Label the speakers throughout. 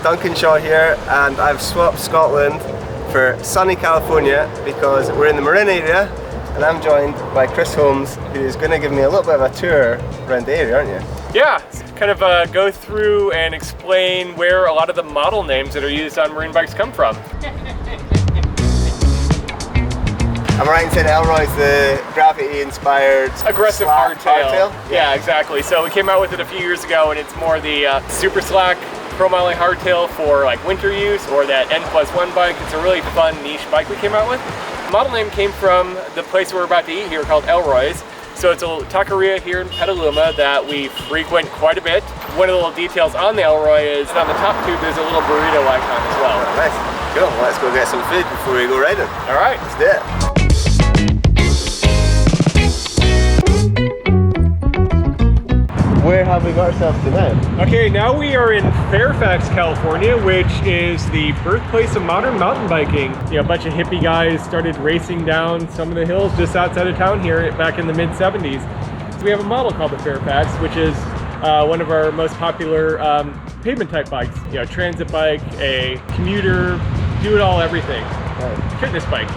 Speaker 1: Duncan Shows You here, and I've swapped Scotland for sunny California because we're in the Marin area, and I'm joined by Chris Holmes, who's going to give me a little bit of a tour around the area, aren't you?
Speaker 2: Yeah, kind of go through and explain where a lot of the model names that are used on marine bikes come from.
Speaker 1: Am I right in saying Elroy's the gravity-inspired
Speaker 2: aggressive hardtail? Yeah, exactly. So we came out with it a few years ago, and it's more the super slack chromoly hardtail for like winter use, or that N+1 bike. It's a really fun niche bike we came out with. The model name came from the place we're about to eat here called Elroy's. So it's a taqueria here in Petaluma that we frequent quite a bit. One of the little details on the Elroy is on the top tube there's a little burrito icon as well.
Speaker 1: Oh, nice. Cool. Let's go get some food before we go riding.
Speaker 2: All right.
Speaker 1: Let's do it. Where have we got ourselves to now?
Speaker 2: Okay, now we are in Fairfax, California, which is the birthplace of modern mountain biking. You know, a bunch of hippie guys started racing down some of the hills just outside of town here back in the mid-70s. So we have a model called the Fairfax, which is one of our most popular pavement type bikes. You know, transit bike, a commuter, do it all, everything. Right. Fitness bike.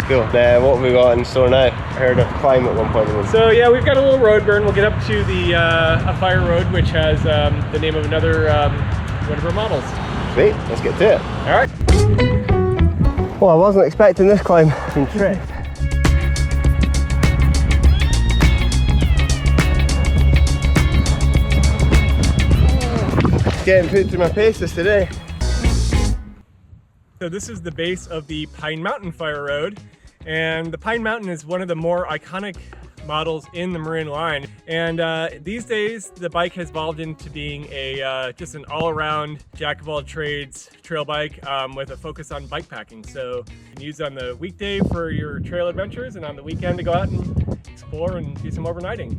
Speaker 1: Cool. What have we got in store now? I heard of climb at one point.
Speaker 2: So yeah, we've got a little road burn. We'll get up to the a fire road, which has the name of another one of our models.
Speaker 1: Sweet, let's get to it.
Speaker 2: All right.
Speaker 1: Well, I wasn't expecting this climb. I've been tricked. Getting put through my paces today.
Speaker 2: So this is the base of the Pine Mountain Fire Road, and the Pine Mountain is one of the more iconic models in the Marin line. And these days, the bike has evolved into being a just an all-around jack of all trades trail bike with a focus on bike packing. So you can use it on the weekday for your trail adventures, and on the weekend to go out and explore and do some overnighting.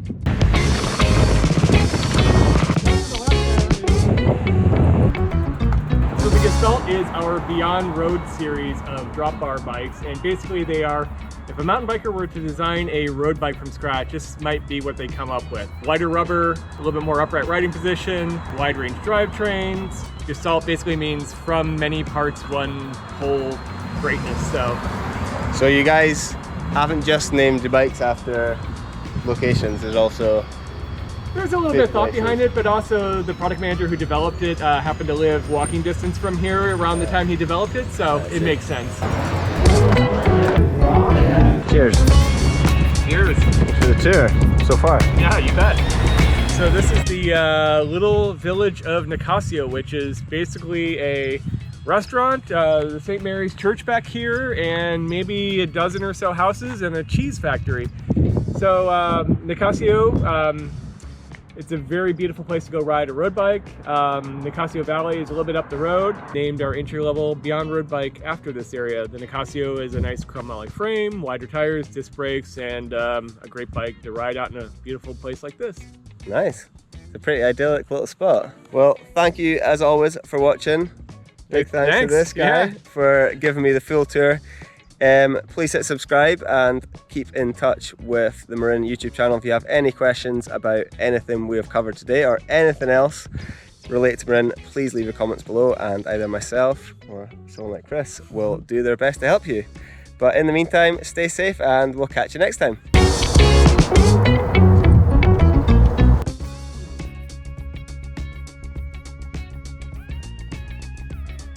Speaker 2: So the Gasalt is our Beyond Road series of drop bar bikes, and basically they are, if a mountain biker were to design a road bike from scratch, this might be what they come up with. Lighter rubber, a little bit more upright riding position, wide range drivetrains. Gasalt basically means from many parts, one whole greatness.
Speaker 1: So you guys haven't just named the bikes after locations, there's
Speaker 2: a little bit of thought behind it, but also the product manager who developed it happened to live walking distance from here around the time he developed it, so it makes sense.
Speaker 1: Cheers.
Speaker 2: Cheers.
Speaker 1: To the tour so far.
Speaker 2: Yeah, you bet. So this is the little village of Nacasio, which is basically a restaurant, the St. Mary's Church back here, and maybe a dozen or so houses and a cheese factory. So Nacasio, it's a very beautiful place to go ride a road bike. Nacasio Valley is a little bit up the road. Named our entry-level Beyond Road bike after this area. The Nacasio is a nice chromoly frame, wider tires, disc brakes, and a great bike to ride out in a beautiful place like this.
Speaker 1: Nice. It's a pretty idyllic little spot. Well, thank you as always for watching. Big thanks to this guy for giving me the full tour. Please hit subscribe and keep in touch with the Marin YouTube channel if you have any questions about anything we have covered today or anything else related to Marin. Please leave your comments below, and either myself or someone like Chris will do their best to help you. But in the meantime, stay safe and we'll catch you next time.